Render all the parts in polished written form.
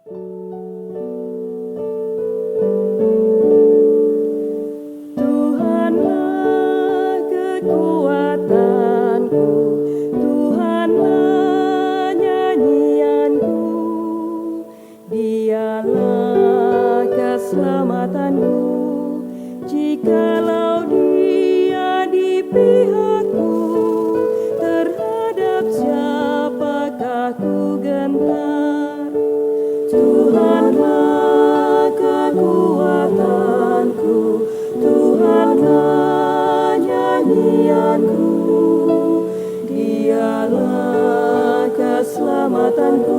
Tuhanlah kekuatanku, Tuhanlah nyanyianku, Dialah keselamatanku. Jikalau Dia di pihakku, terhadap siapakah ku gentar? Tuhanlah kekuatanku, Tuhanlah nyanyianku, Dialah keselamatanku.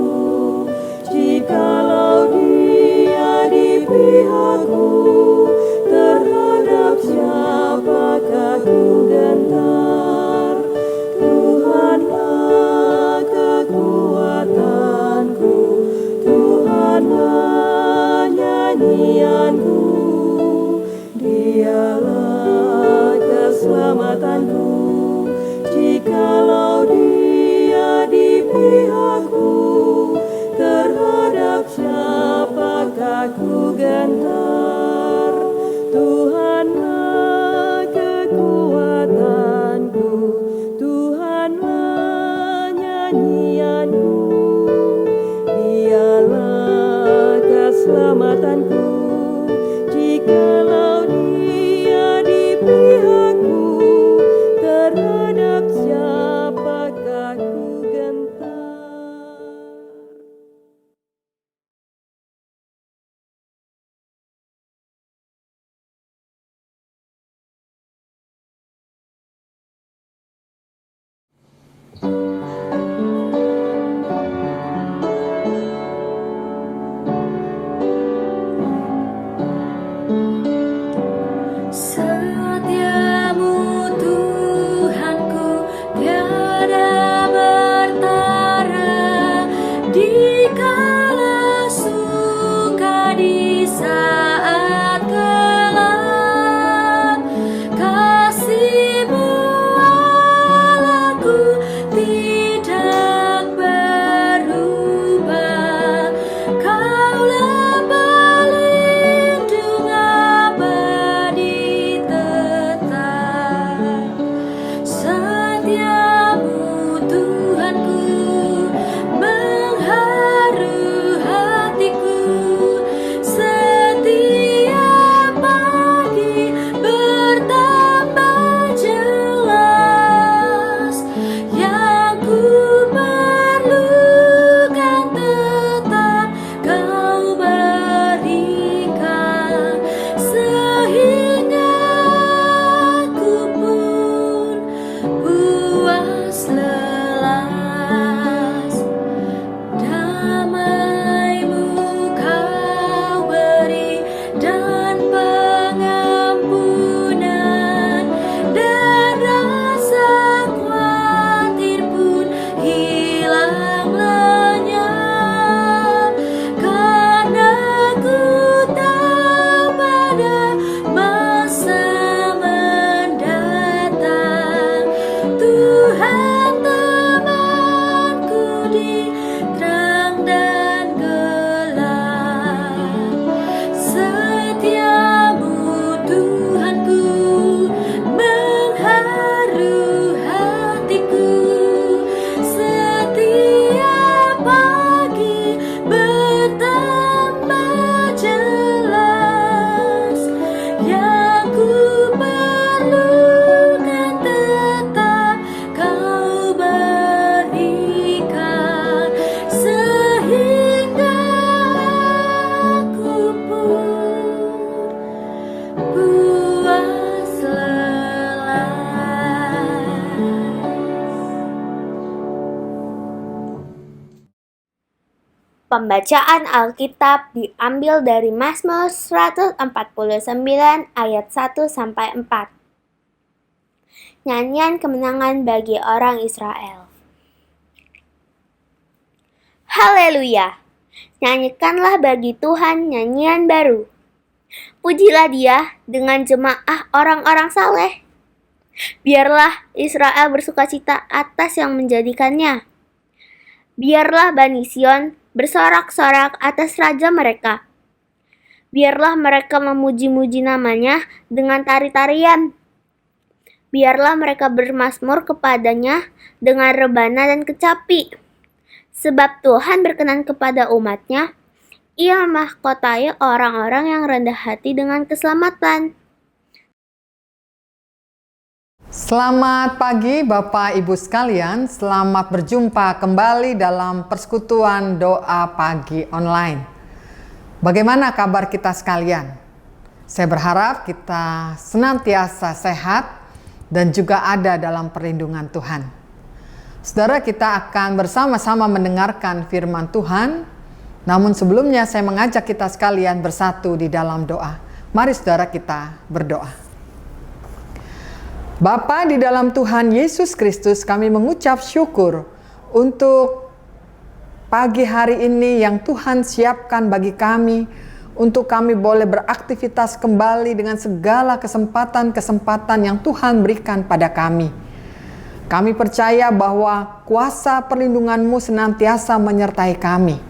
Jikalau Dia di pihakku, terhadap siapakah ku gentar? Tuhanlah kekuatanku, Tuhanlah nyanyianku, Dialah keselamatanku. Jikalau Dia di pihakku, terhadap siapakah ku gentar? Tuhanlah kekuatanku, Tuhanlah nyanyianku, Dialah keselamatanku. Jikalau Dia di pihakku, terhadap siapakah ku gentar? Setiamu Tuhanku tiada bertara, dikala suka di saat gelap. Kasih-Mu Allahku tidak berubah. Kaulah pelindung abadi tetap. Setiamu Tuhanku mengharu hatiku. Setiap pagi bertambah jelas. Yang ku perlukan tetap Kau berikan, sehingga aku pun puas lelas. Damai-Mu Kau beri dan pengampunan, dan rasa khawatir pun hilang lenyap. Karena ku tahu pada masa mendatang, Tuhan temanku di terang dan gelap. Setiamu Tuhanku mengharu hatiku. Setiap pagi bertambah jelas. Yang ku perlukan tetap Kau berikan, sehingga aku pun puas lelas. Pembacaan Alkitab diambil dari Mazmur 149 ayat 1-4. Nyanyian kemenangan bagi orang Israel. Haleluya! Nyanyikanlah bagi Tuhan nyanyian baru. Pujilah Dia dengan jemaah orang-orang saleh. Biarlah Israel bersukacita atas yang menjadikannya. Biarlah Bani Sion bersorak-sorak atas raja mereka. Biarlah mereka memuji-muji namanya dengan tari-tarian. Biarlah mereka bermazmur kepadanya dengan rebana dan kecapi. Sebab Tuhan berkenan kepada umat-Nya, Ia memahkotai orang-orang yang rendah hati dengan keselamatan. Selamat pagi Bapak Ibu sekalian, selamat berjumpa kembali dalam persekutuan doa pagi online. Bagaimana kabar kita sekalian? Saya berharap kita senantiasa sehat dan juga ada dalam perlindungan Tuhan. Saudara, kita akan bersama-sama mendengarkan firman Tuhan. Namun sebelumnya saya mengajak kita sekalian bersatu di dalam doa. Mari saudara kita berdoa. Bapa di dalam Tuhan Yesus Kristus, kami mengucap syukur untuk pagi hari ini yang Tuhan siapkan bagi kami, untuk kami boleh beraktivitas kembali dengan segala kesempatan-kesempatan yang Tuhan berikan pada kami. Kami percaya bahwa kuasa perlindungan-Mu senantiasa menyertai kami.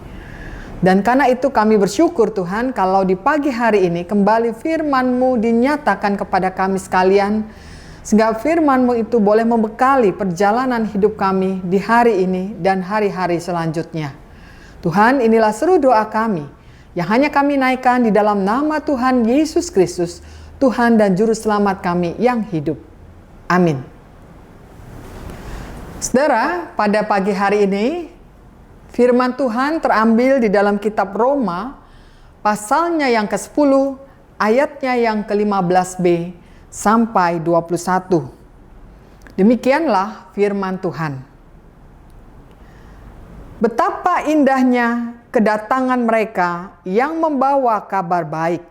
Dan karena itu kami bersyukur Tuhan, kalau di pagi hari ini kembali firman-Mu dinyatakan kepada kami sekalian, sehingga firman-Mu itu boleh membekali perjalanan hidup kami di hari ini dan hari-hari selanjutnya. Tuhan, inilah seru doa kami yang hanya kami naikkan di dalam nama Tuhan Yesus Kristus, Tuhan dan Juru Selamat kami yang hidup. Amin. Saudara, pada pagi hari ini, firman Tuhan terambil di dalam kitab Roma, pasalnya yang ke-10, ayatnya yang ke-15b, sampai 21. Demikianlah firman Tuhan. Betapa indahnya kedatangan mereka yang membawa kabar baik.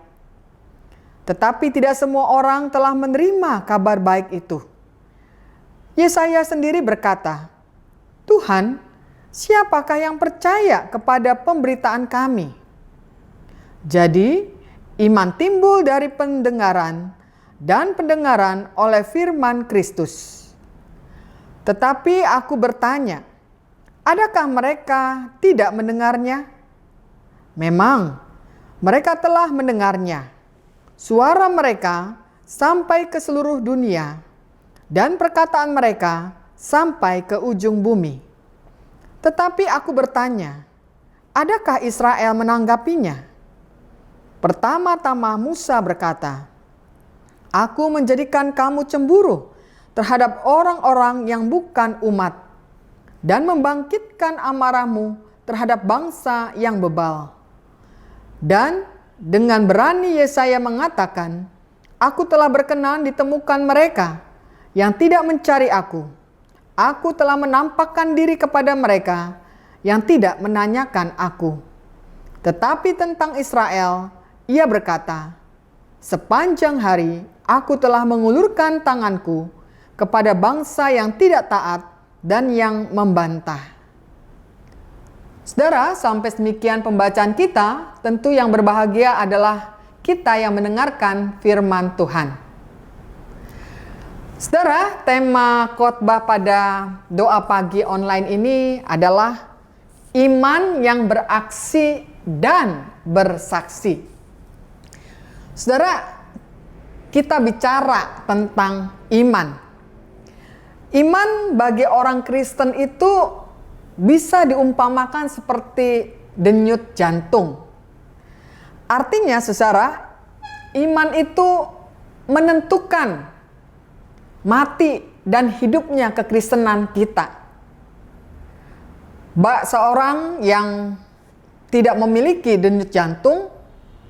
Tetapi tidak semua orang telah menerima kabar baik itu. Yesaya sendiri berkata, Tuhan, siapakah yang percaya kepada pemberitaan kami? Jadi, iman timbul dari pendengaran, dan pendengaran oleh firman Kristus. Tetapi aku bertanya, adakah mereka tidak mendengarnya? Memang, mereka telah mendengarnya. Suara mereka sampai ke seluruh dunia, dan perkataan mereka sampai ke ujung bumi. Tetapi aku bertanya, adakah Israel menanggapinya? Pertama-tama Musa berkata, Aku menjadikan kamu cemburu terhadap orang-orang yang bukan umat, dan membangkitkan amarahmu terhadap bangsa yang bebal. Dan dengan berani Yesaya mengatakan, Aku telah berkenan ditemukan mereka yang tidak mencari aku. Aku telah menampakkan diri kepada mereka yang tidak menanyakan aku. Tetapi tentang Israel, ia berkata, Sepanjang hari aku telah mengulurkan tanganku kepada bangsa yang tidak taat dan yang membantah. Saudara, sampai demikian pembacaan kita, tentu yang berbahagia adalah kita yang mendengarkan firman Tuhan. Saudara, tema khotbah pada doa pagi online ini adalah iman yang beraksi dan bersaksi. Saudara, kita bicara tentang iman. Iman bagi orang Kristen itu bisa diumpamakan seperti denyut jantung. Artinya, saudara, iman itu menentukan mati dan hidupnya kekristenan kita. Seorang yang tidak memiliki denyut jantung,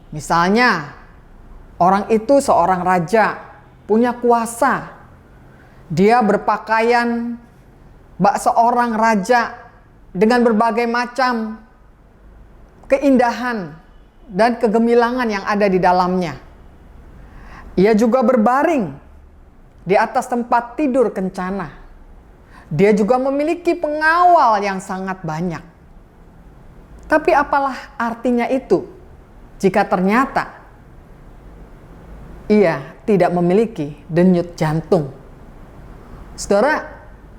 misalnya orang itu seorang raja, punya kuasa. Dia berpakaian bak seorang raja dengan berbagai macam keindahan dan kegemilangan yang ada di dalamnya. Ia juga berbaring di atas tempat tidur kencana. Dia juga memiliki pengawal yang sangat banyak. Tapi apalah artinya itu jika ternyata ia tidak memiliki denyut jantung? Saudara,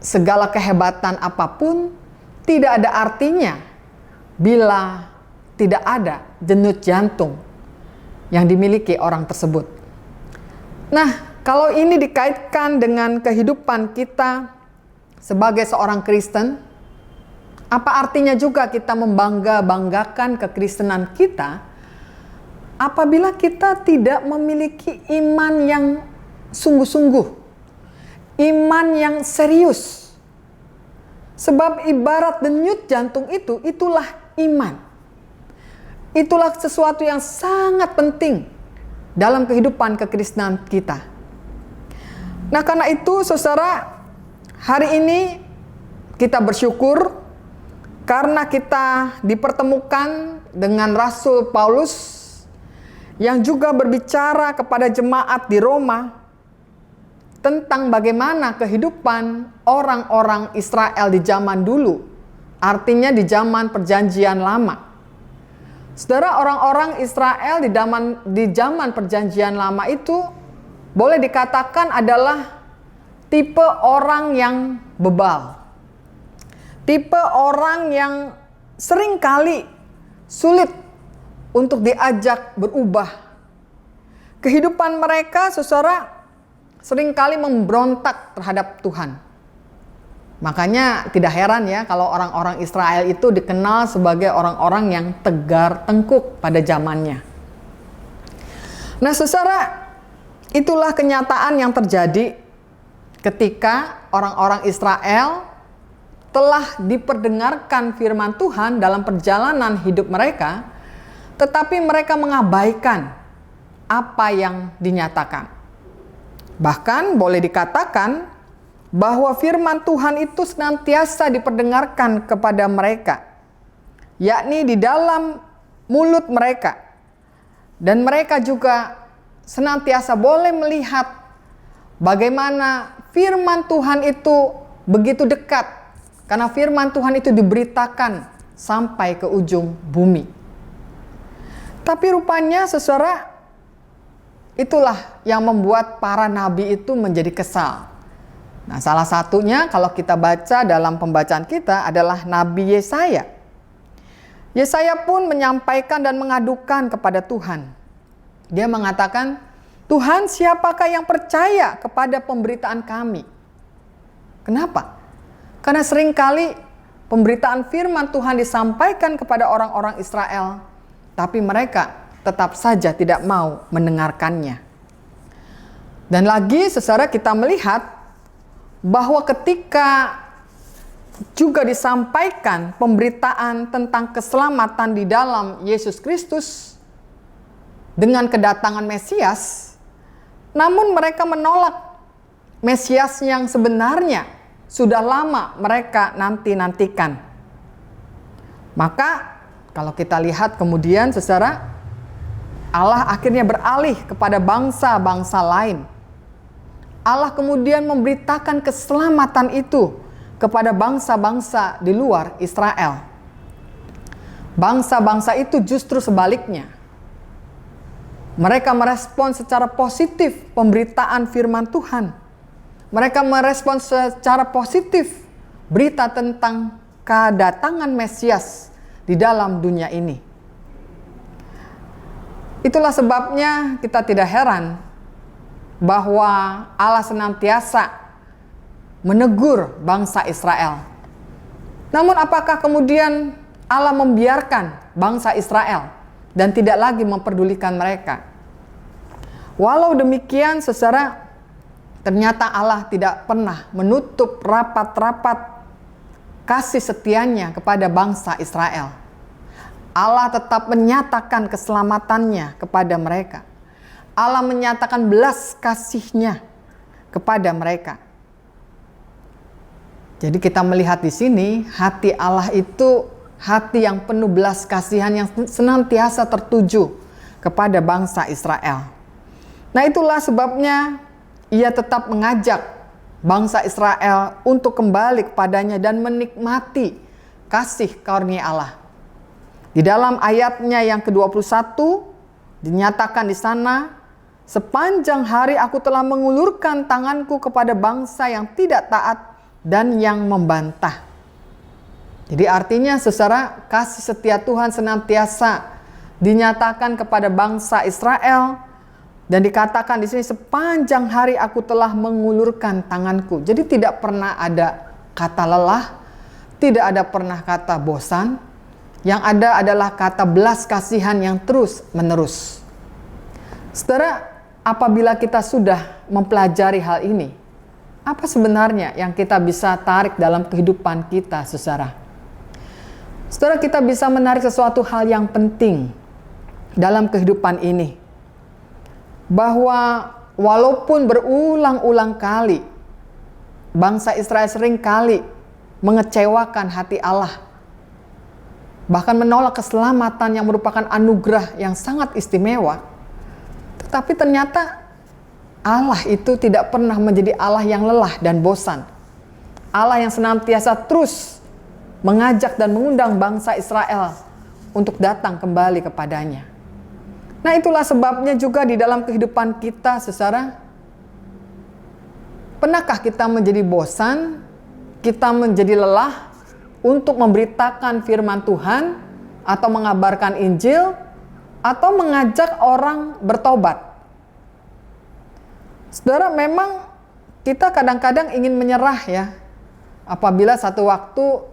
segala kehebatan apapun tidak ada artinya bila tidak ada denyut jantung yang dimiliki orang tersebut. Nah, kalau ini dikaitkan dengan kehidupan kita sebagai seorang Kristen, apa artinya juga kita membangga-banggakan kekristenan kita apabila kita tidak memiliki iman yang sungguh-sungguh, iman yang serius. Sebab ibarat denyut jantung itu, itulah iman. Itulah sesuatu yang sangat penting dalam kehidupan kekristenan kita. Nah, karena itu saudara, hari ini kita bersyukur karena kita dipertemukan dengan Rasul Paulus yang juga berbicara kepada jemaat di Roma tentang bagaimana kehidupan orang-orang Israel di zaman dulu, artinya di zaman Perjanjian Lama. Saudara, orang-orang Israel di zaman Perjanjian Lama itu boleh dikatakan adalah tipe orang yang bebal. Tipe orang yang seringkali sulit untuk diajak berubah. Kehidupan mereka, saudara, seringkali memberontak terhadap Tuhan. Makanya tidak heran ya kalau orang-orang Israel itu dikenal sebagai orang-orang yang tegar tengkuk pada zamannya. Nah, saudara, itulah kenyataan yang terjadi ketika orang-orang Israel telah diperdengarkan firman Tuhan dalam perjalanan hidup mereka, tetapi mereka mengabaikan apa yang dinyatakan. Bahkan boleh dikatakan bahwa firman Tuhan itu senantiasa diperdengarkan kepada mereka, yakni di dalam mulut mereka. Dan mereka juga senantiasa boleh melihat bagaimana firman Tuhan itu begitu dekat, karena firman Tuhan itu diberitakan sampai ke ujung bumi. Tapi rupanya saudara, itulah yang membuat para nabi itu menjadi kesal. Nah, salah satunya kalau kita baca dalam pembacaan kita adalah Nabi Yesaya. Yesaya pun menyampaikan dan mengadukan kepada Tuhan. Dia mengatakan, Tuhan, siapakah yang percaya kepada pemberitaan kami? Kenapa? Karena seringkali pemberitaan firman Tuhan disampaikan kepada orang-orang Israel, tapi mereka tetap saja tidak mau mendengarkannya. Dan lagi, saudara, kita melihat bahwa ketika juga disampaikan pemberitaan tentang keselamatan di dalam Yesus Kristus dengan kedatangan Mesias, namun mereka menolak Mesias yang sebenarnya sudah lama mereka nanti-nantikan. Maka kalau kita lihat kemudian, saudara, Allah akhirnya beralih kepada bangsa-bangsa lain. Allah kemudian memberitakan keselamatan itu kepada bangsa-bangsa di luar Israel. Bangsa-bangsa itu justru sebaliknya. Mereka merespon secara positif pemberitaan firman Tuhan. Mereka merespon secara positif berita tentang kedatangan Mesias di dalam dunia ini. Itulah sebabnya kita tidak heran bahwa Allah senantiasa menegur bangsa Israel. Namun apakah kemudian Allah membiarkan bangsa Israel dan tidak lagi memperdulikan mereka? Walau demikian, saudara, ternyata Allah tidak pernah menutup rapat-rapat kasih setianya kepada bangsa Israel. Allah tetap menyatakan keselamatannya kepada mereka. Allah menyatakan belas kasih-Nya kepada mereka. Jadi kita melihat di sini hati Allah itu hati yang penuh belas kasihan yang senantiasa tertuju kepada bangsa Israel. Nah, itulah sebabnya Ia tetap mengajak bangsa Israel untuk kembali kepadanya dan menikmati kasih karunia Allah. Di dalam ayatnya yang ke-21 dinyatakan di sana, sepanjang hari aku telah mengulurkan tanganku kepada bangsa yang tidak taat dan yang membantah. Jadi artinya saudara, kasih setia Tuhan senantiasa dinyatakan kepada bangsa Israel, dan dikatakan di sini, sepanjang hari aku telah mengulurkan tanganku. Jadi tidak pernah ada kata lelah, tidak ada pernah kata bosan. Yang ada adalah kata belas kasihan yang terus menerus. Saudara, apabila kita sudah mempelajari hal ini, apa sebenarnya yang kita bisa tarik dalam kehidupan kita, saudara? Saudara, kita bisa menarik sesuatu hal yang penting dalam kehidupan ini. Bahwa walaupun berulang-ulang kali bangsa Israel sering kali mengecewakan hati Allah, bahkan menolak keselamatan yang merupakan anugerah yang sangat istimewa, tetapi ternyata Allah itu tidak pernah menjadi Allah yang lelah dan bosan. Allah yang senantiasa terus mengajak dan mengundang bangsa Israel untuk datang kembali kepadanya. Nah, itulah sebabnya juga di dalam kehidupan kita, saudara, pernahkah kita menjadi bosan, kita menjadi lelah untuk memberitakan firman Tuhan, atau mengabarkan Injil, atau mengajak orang bertobat? Saudara, memang kita kadang-kadang ingin menyerah ya, apabila satu waktu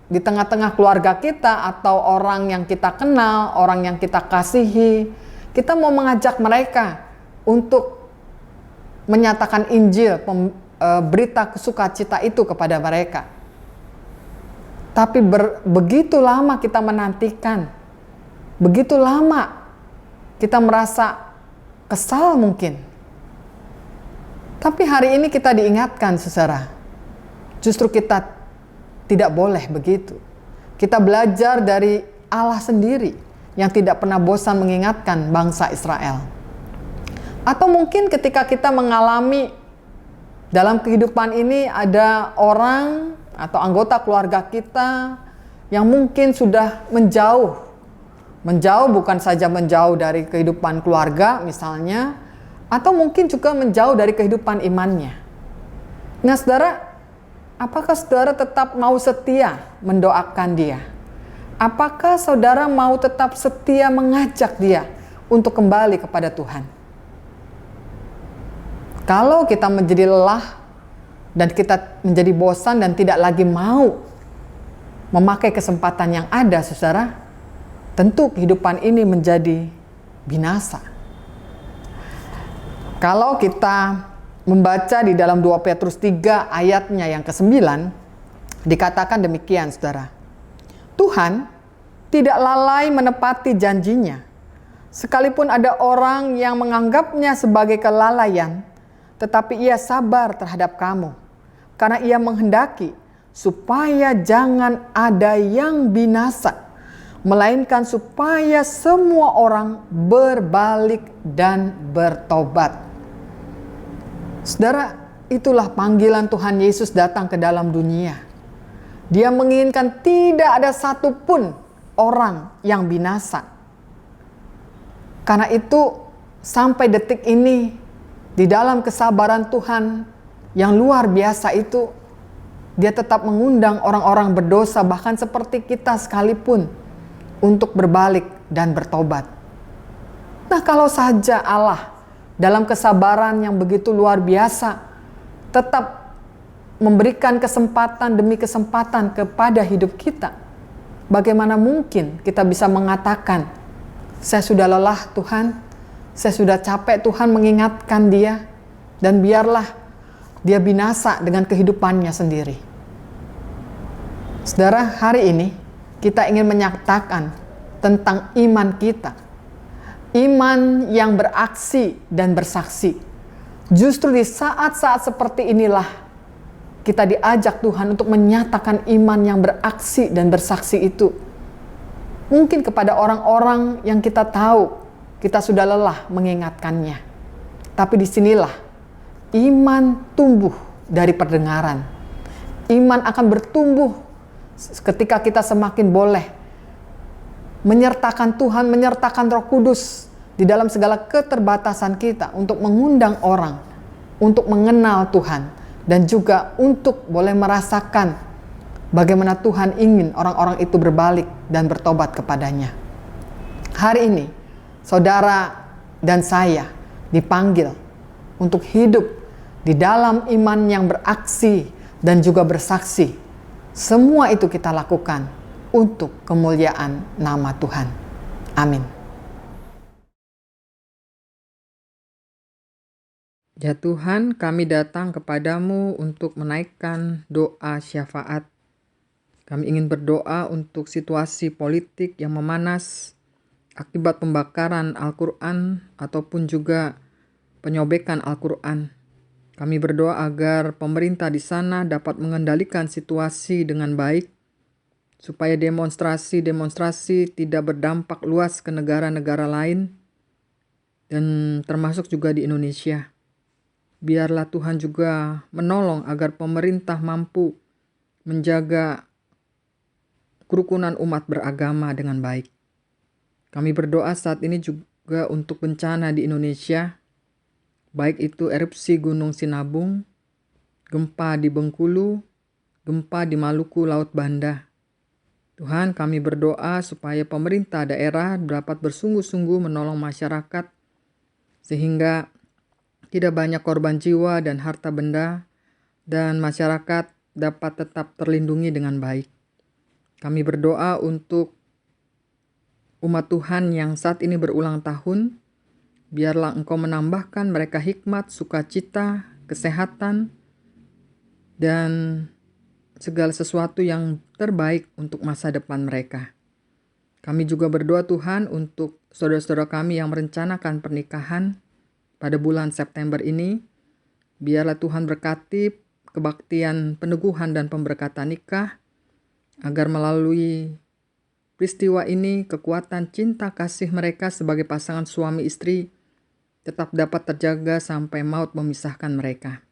di tengah-tengah keluarga kita atau orang yang kita kenal, orang yang kita kasihi, kita mau mengajak mereka untuk menyatakan Injil, berita sukacita itu kepada mereka. Tapi begitu lama kita menantikan, begitu lama kita merasa kesal mungkin. Tapi hari ini kita diingatkan, saudara, justru kita tidak boleh begitu. Kita belajar dari Allah sendiri yang tidak pernah bosan mengingatkan bangsa Israel. Atau mungkin ketika kita mengalami dalam kehidupan ini ada orang atau anggota keluarga kita yang mungkin sudah menjauh. Menjauh bukan saja menjauh dari kehidupan keluarga misalnya, atau mungkin juga menjauh dari kehidupan imannya. Nah, saudara, apakah saudara tetap mau setia mendoakan dia? Apakah saudara mau tetap setia mengajak dia untuk kembali kepada Tuhan? Kalau kita menjadi lelah dan kita menjadi bosan dan tidak lagi mau memakai kesempatan yang ada, saudara, tentu kehidupan ini menjadi binasa. Kalau kita membaca di dalam 2 Petrus 3 ayatnya yang ke-9, dikatakan demikian, saudara. Tuhan tidak lalai menepati janjinya. Sekalipun ada orang yang menganggapnya sebagai kelalaian, tetapi ia sabar terhadap kamu. Karena ia menghendaki supaya jangan ada yang binasa, melainkan supaya semua orang berbalik dan bertobat. Saudara, itulah panggilan Tuhan Yesus datang ke dalam dunia. Dia menginginkan tidak ada satupun orang yang binasa. Karena itu, sampai detik ini, di dalam kesabaran Tuhan yang luar biasa itu, dia tetap mengundang orang-orang berdosa, bahkan seperti kita sekalipun, untuk berbalik dan bertobat. Nah, kalau saja Allah dalam kesabaran yang begitu luar biasa tetap memberikan kesempatan demi kesempatan kepada hidup kita, bagaimana mungkin kita bisa mengatakan, saya sudah lelah Tuhan, saya sudah capek Tuhan mengingatkan dia, dan biarlah dia binasa dengan kehidupannya sendiri. Saudara, hari ini kita ingin menyatakan tentang iman kita. Iman yang beraksi dan bersaksi. Justru di saat-saat seperti inilah kita diajak Tuhan untuk menyatakan iman yang beraksi dan bersaksi itu. Mungkin kepada orang-orang yang kita tahu kita sudah lelah mengingatkannya. Tapi disinilah iman tumbuh dari perdengaran. Iman akan bertumbuh ketika kita semakin boleh menyertakan Tuhan, menyertakan Roh Kudus di dalam segala keterbatasan kita untuk mengundang orang untuk mengenal Tuhan dan juga untuk boleh merasakan bagaimana Tuhan ingin orang-orang itu berbalik dan bertobat kepadanya. Hari ini, saudara dan saya dipanggil untuk hidup di dalam iman yang beraksi dan juga bersaksi. Semua itu kita lakukan untuk kemuliaan nama Tuhan. Amin. Ya Tuhan, kami datang kepadamu untuk menaikkan doa syafaat. Kami ingin berdoa untuk situasi politik yang memanas akibat pembakaran Al-Quran ataupun juga penyobekan Al-Quran. Kami berdoa agar pemerintah di sana dapat mengendalikan situasi dengan baik, supaya demonstrasi-demonstrasi tidak berdampak luas ke negara-negara lain, dan termasuk juga di Indonesia. Biarlah Tuhan juga menolong agar pemerintah mampu menjaga kerukunan umat beragama dengan baik. Kami berdoa saat ini juga untuk bencana di Indonesia, baik itu erupsi Gunung Sinabung, gempa di Bengkulu, gempa di Maluku, Laut Banda. Tuhan, kami berdoa supaya pemerintah daerah dapat bersungguh-sungguh menolong masyarakat sehingga tidak banyak korban jiwa dan harta benda, dan masyarakat dapat tetap terlindungi dengan baik. Kami berdoa untuk umat Tuhan yang saat ini berulang tahun, biarlah Engkau menambahkan mereka hikmat, sukacita, kesehatan, dan segala sesuatu yang terbaik untuk masa depan mereka. Kami juga berdoa Tuhan untuk saudara-saudara kami yang merencanakan pernikahan pada bulan September ini. Biarlah Tuhan berkati kebaktian peneguhan dan pemberkatan nikah, agar melalui peristiwa ini kekuatan cinta kasih mereka sebagai pasangan suami istri tetap dapat terjaga sampai maut memisahkan mereka.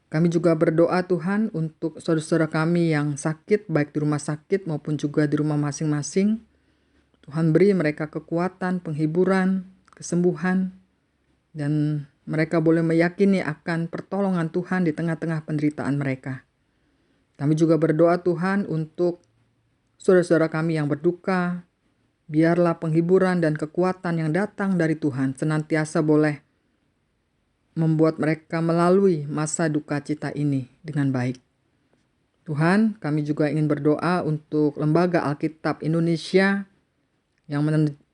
Kami juga berdoa Tuhan untuk saudara-saudara kami yang sakit, baik di rumah sakit maupun juga di rumah masing-masing. Tuhan beri mereka kekuatan, penghiburan, kesembuhan, dan mereka boleh meyakini akan pertolongan Tuhan di tengah-tengah penderitaan mereka. Kami juga berdoa Tuhan untuk saudara-saudara kami yang berduka. Biarlah penghiburan dan kekuatan yang datang dari Tuhan senantiasa boleh membuat mereka melalui masa duka cita ini dengan baik. Tuhan, kami juga ingin berdoa untuk Lembaga Alkitab Indonesia yang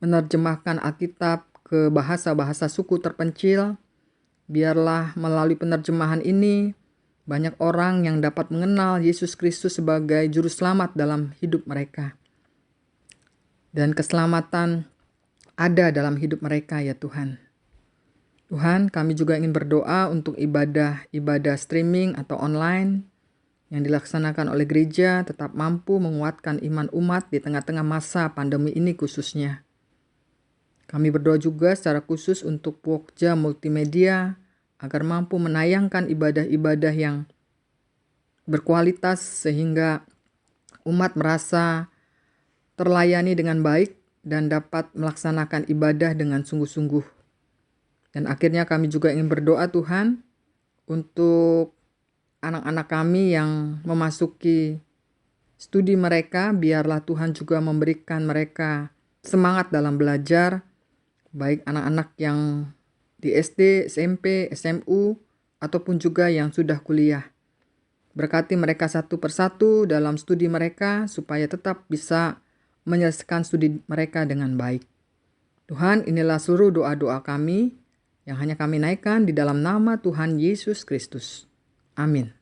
menerjemahkan Alkitab ke bahasa-bahasa suku terpencil. Biarlah melalui penerjemahan ini banyak orang yang dapat mengenal Yesus Kristus sebagai juru selamat dalam hidup mereka. Dan keselamatan ada dalam hidup mereka ya Tuhan. Tuhan, kami juga ingin berdoa untuk ibadah streaming atau online yang dilaksanakan oleh gereja tetap mampu menguatkan iman umat di tengah-tengah masa pandemi ini khususnya. Kami berdoa juga secara khusus untuk Pokja Multimedia agar mampu menayangkan ibadah-ibadah yang berkualitas sehingga umat merasa terlayani dengan baik dan dapat melaksanakan ibadah dengan sungguh-sungguh. Dan akhirnya kami juga ingin berdoa Tuhan untuk anak-anak kami yang memasuki studi mereka. Biarlah Tuhan juga memberikan mereka semangat dalam belajar, baik anak-anak yang di SD, SMP, SMU, ataupun juga yang sudah kuliah. Berkati mereka satu persatu dalam studi mereka supaya tetap bisa menyelesaikan studi mereka dengan baik. Tuhan, inilah seluruh doa-doa kami yang hanya kami naikkan di dalam nama Tuhan Yesus Kristus. Amin.